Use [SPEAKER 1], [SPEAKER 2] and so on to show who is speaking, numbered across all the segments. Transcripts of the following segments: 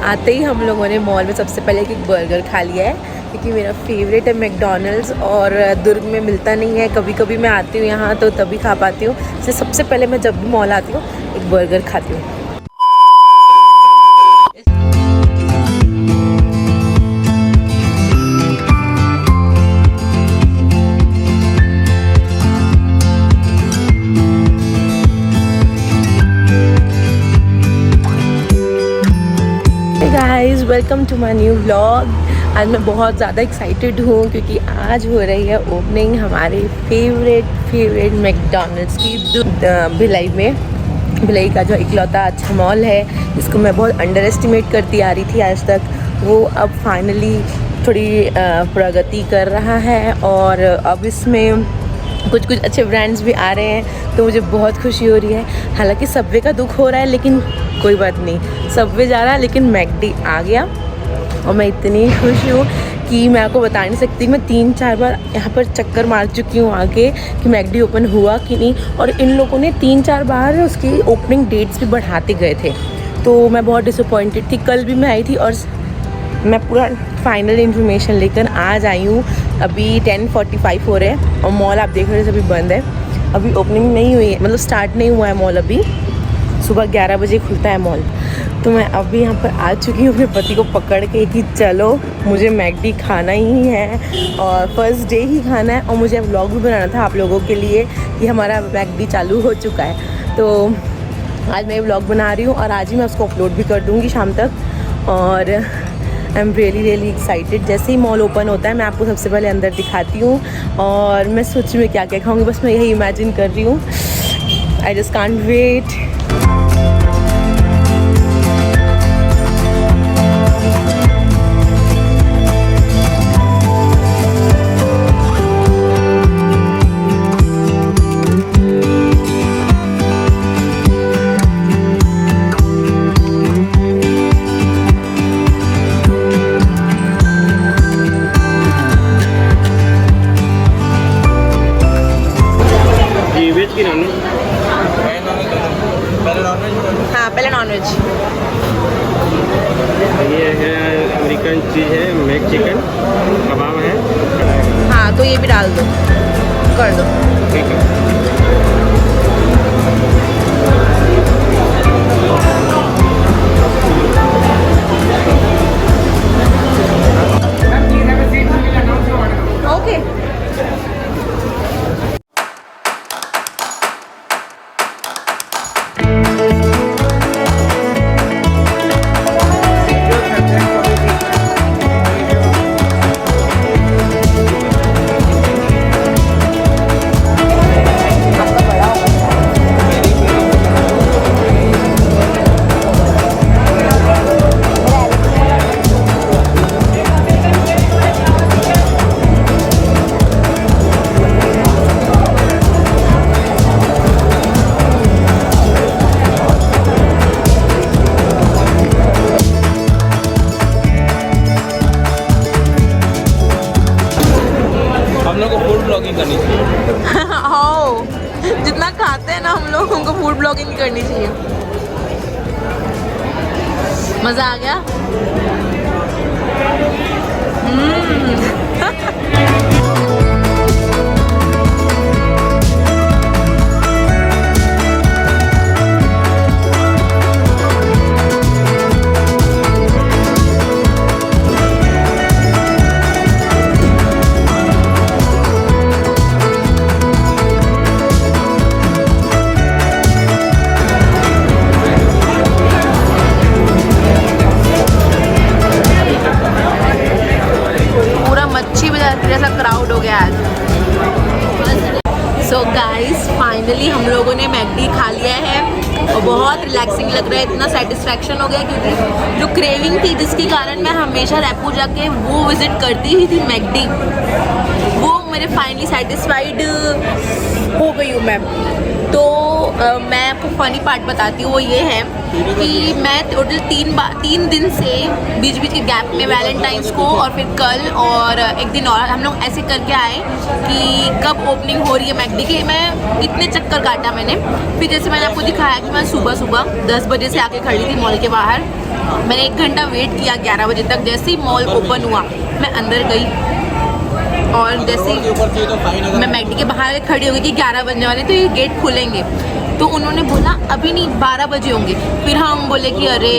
[SPEAKER 1] आते ही हम लोगों ने मॉल में सबसे पहले एक बर्गर खा लिया है, क्योंकि मेरा फेवरेट है मैकडॉनल्ड्स और दुर्ग में मिलता नहीं है। कभी कभी मैं आती हूँ यहाँ तो तभी खा पाती हूँ। इसलिए सबसे पहले मैं जब भी मॉल आती हूँ एक बर्गर खाती हूँ। Guys welcome to my new vlog. आज मैं बहुत ज़्यादा एक्साइटेड हूँ क्योंकि आज हो रही है ओपनिंग हमारे फेवरेट मैकडॉनल्ड्स की भिलाई में। भिलाई का जो इकलौता अच्छा मॉल है जिसको मैं बहुत अंडर एस्टिमेट करती आ रही थी आज तक, वो अब फाइनली थोड़ी प्रगति कर रहा है और अब इसमें कुछ अच्छे ब्रांड्स भी आ रहे हैं, तो मुझे बहुत खुशी हो रही है। हालांकि सबवे का दुख हो रहा है लेकिन कोई बात नहीं, सबवे जा रहा है लेकिन मैकडी आ गया और मैं इतनी खुश हूँ कि मैं आपको बता नहीं सकती। मैं 3-4 बार यहाँ पर चक्कर मार चुकी हूँ आके कि मैकडी ओपन हुआ कि नहीं, और इन लोगों ने 3-4 बार उसकी ओपनिंग डेट्स भी बढ़ाते गए थे, तो मैं बहुत डिसअपॉइंटेड थी। कल भी मैं आई थी और मैं पूरा फाइनल इन्फॉर्मेशन लेकर आज आई हूँ। अभी 10:45 हो रहे हैं और मॉल आप देख रहे हैं अभी बंद है, अभी ओपनिंग नहीं हुई है, मतलब स्टार्ट नहीं हुआ है मॉल। अभी सुबह 11 बजे खुलता है मॉल। तो मैं अभी यहाँ पर आ चुकी हूँ अपने पति को पकड़ के कि चलो मुझे मैकडी खाना ही है और फर्स्ट डे ही खाना है, और मुझे व्लॉग भी बनाना था आप लोगों के लिए कि हमारा मैकडी चालू हो चुका है। तो आज मैं व्लॉग बना रही हूँ और आज ही मैं उसको अपलोड भी कर दूँगी शाम तक। और आई एम रियली एक्साइटेड। जैसे ही मॉल ओपन होता है मैं आपको सबसे पहले अंदर दिखाती हूँ और मैं सोच रही हूँ क्या क्या खाऊंगी, बस मैं यही इमेजिन कर रही हूँ। I just can't wait. हाँ पहले नॉनवेज।
[SPEAKER 2] ये है अमेरिकन चीज़ है, मैक चिकन कबाब है।
[SPEAKER 1] हाँ तो ये भी डाल दो, कर दो।
[SPEAKER 2] ठीक है।
[SPEAKER 1] ओके
[SPEAKER 2] करनी चाहिए।
[SPEAKER 1] आओ जितना खाते हैं ना हम लोग, उनको फूड ब्लॉगिंग करनी चाहिए। मज़ा आ गया। क्राउड हो गया आज। सो गाइस फाइनली हम लोगों ने मैकडी खा लिया है और बहुत रिलैक्सिंग लग रहा है। इतना सेटिस्फैक्शन हो गया क्योंकि जो क्रेविंग थी जिसके कारण मैं हमेशा रायपुर जाके वो विजिट करती ही थी मैकडी, वो मेरे फाइनली सेटिस्फाइड हो गई हूँ मैं। तो मैं आपको फनी पार्ट बताती हूँ, वो ये है कि मैं टोटल 3 दिन से बीच बीच के गैप में वैलेंटाइंस को और फिर कल और एक दिन और हम लोग ऐसे करके आए कि कब ओपनिंग हो रही है मैकडी की। मैं इतने चक्कर काटा मैंने। फिर जैसे मैंने आपको दिखाया कि मैं सुबह 10 बजे से आके खड़ी थी मॉल के बाहर। मैंने 1 घंटा वेट किया 11 बजे तक। जैसे ही मॉल ओपन हुआ मैं अंदर गई और जैसे ही मैं मैकडी के बाहर खड़ी हो गई कि 11 बजने वाले तो ये गेट खुलेंगे। तो उन्होंने बोला अभी नहीं 12 बजे होंगे। फिर हम बोले कि अरे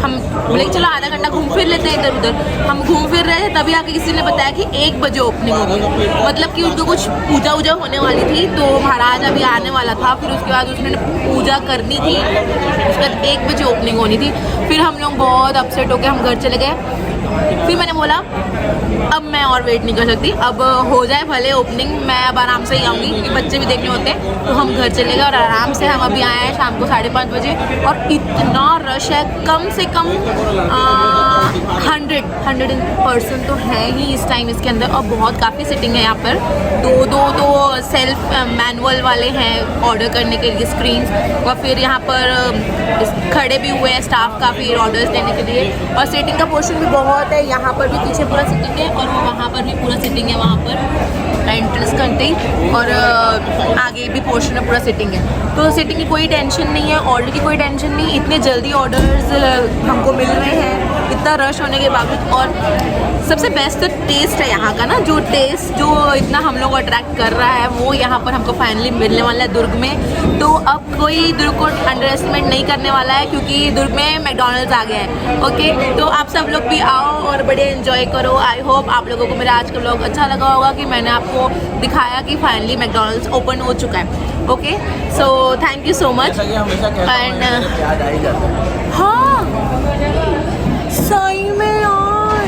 [SPEAKER 1] हम बोले कि चलो आधा घंटा घूम फिर लेते हैं इधर उधर। हम घूम फिर रहे थे तभी आके किसी ने बताया कि 1 बजे ओपनिंग होगी। मतलब कि उनको कुछ पूजा होने वाली थी तो महाराज अभी आने वाला था। फिर उसके बाद उसने पूजा करनी थी, उसके बाद 1 बजे ओपनिंग होनी थी। फिर हम लोग बहुत अपसेट होकर हम घर चले गए। फिर मैंने बोला अब मैं और वेट नहीं कर सकती, अब हो जाए भले ओपनिंग, मैं अब आराम से ही आऊँगी क्योंकि बच्चे भी देखने होते हैं। तो हम घर चले गए और आराम से हम अभी आए हैं शाम को 5:30 बजे। और इतना रश है, कम से कम 100% तो है ही इस टाइम इसके अंदर। और बहुत काफ़ी सिटिंग है यहाँ पर। दो सेल्फ मैनुअल वाले हैं ऑर्डर करने के लिए स्क्रीन। और फिर यहाँ पर खड़े भी हुए हैं स्टाफ काफ़ी ऑर्डर्स देने के लिए। और सीटिंग का पोर्शन भी बहुत है। यहाँ पर भी पीछे पूरा सिटिंग है और वहाँ पर भी पूरा सिटिंग है। वहाँ पर एंट्रेंस करते ही और आगे भी पोर्शन में पूरा सिटिंग है। तो सिटिंग की कोई टेंशन नहीं है, ऑर्डर की कोई टेंशन नहीं। इतने जल्दी ऑर्डर्स हमको मिल रहे हैं इतना रश होने के बावजूद। और सबसे बेस्ट तो टेस्ट है यहाँ का ना, जो टेस्ट जो इतना हम लोग अट्रैक्ट कर रहा है वो यहाँ पर हमको फाइनली मिलने वाला है दुर्ग में। तो अब कोई दुर्ग को अंडर एस्टिमेट नहीं करने वाला है क्योंकि दुर्ग में मैकडॉनल्ड्स आ गया है। ओके, तो आप सब लोग भी आओ और बड़े एंजॉय करो। आई होप आप लोगों को मेरा आज का व्लॉग अच्छा लगा होगा कि मैंने आपको दिखाया कि फाइनली मैकडॉनल्ड्स ओपन हो चुका है। Okay, so thank you so much. And हाँ सही में यार,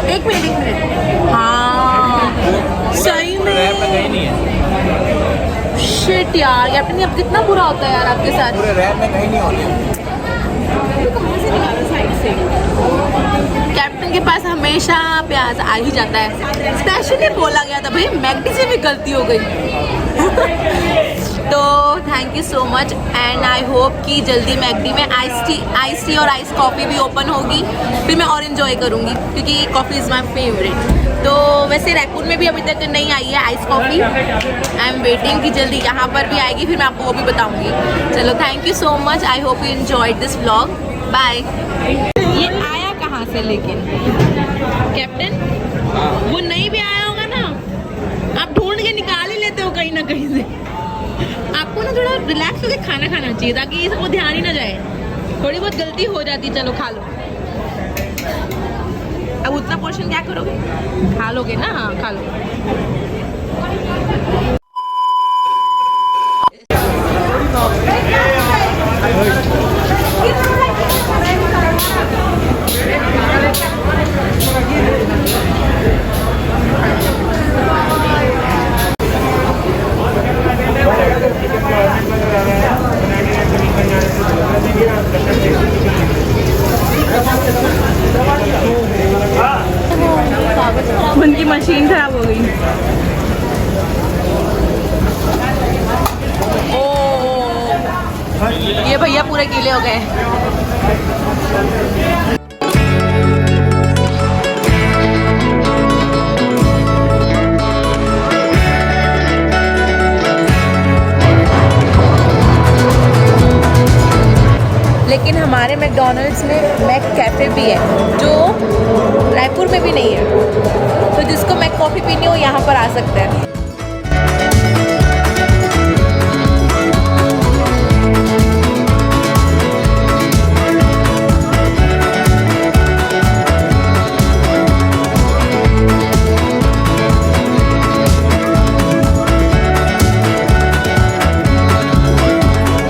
[SPEAKER 1] एक मिनट हाँ सही में शिट यार, कैप्टन अब कितना बुरा होता है यार आपके साथ।
[SPEAKER 3] पूरे रैप में कहीं नहीं होने।
[SPEAKER 1] कैप्टन के पास हमेशा प्याज आ ही जाता है। स्पेशली बोला गया था भाई मैकडी से भी गलती हो गई। तो thank you so much and I hope कि जल्दी मैकडी में आइस टी और आइस कॉफ़ी भी ओपन होगी। फिर मैं और इन्जॉय करूँगी क्योंकि कॉफ़ी इज़ माई फेवरेट। तो वैसे रायपुर में भी अभी तक नहीं आई है ice coffee. I am waiting कि जल्दी यहाँ पर भी आएगी, फिर मैं आपको वो भी बताऊँगी। चलो thank you so much, I hope you enjoyed this vlog. Bye. ये आया कहाँ से लेकिन कैप्टन? वो नहीं भी आया होगा ना, आप ढूंढ के निकाल ही लेते हो कहीं ना कहीं से। आपको ना थोड़ा रिलैक्स होकर खाना खाना चाहिए ताकि ये सबको ध्यान ही ना जाए। थोड़ी बहुत गलती हो जाती है, चलो खा लो। अब उतना पोर्शन क्या करोगे, खा लोगे ना? हाँ खा लो। उनकी मशीन खराब हो गई। ओ ये भैया पूरे गीले हो गए। लेकिन हमारे मैकडॉनल्ड्स में मैक कैफ़े भी है जो रायपुर में भी नहीं है। तो जिसको मैक कॉफ़ी पीनी हो यहाँ पर आ सकते हैं।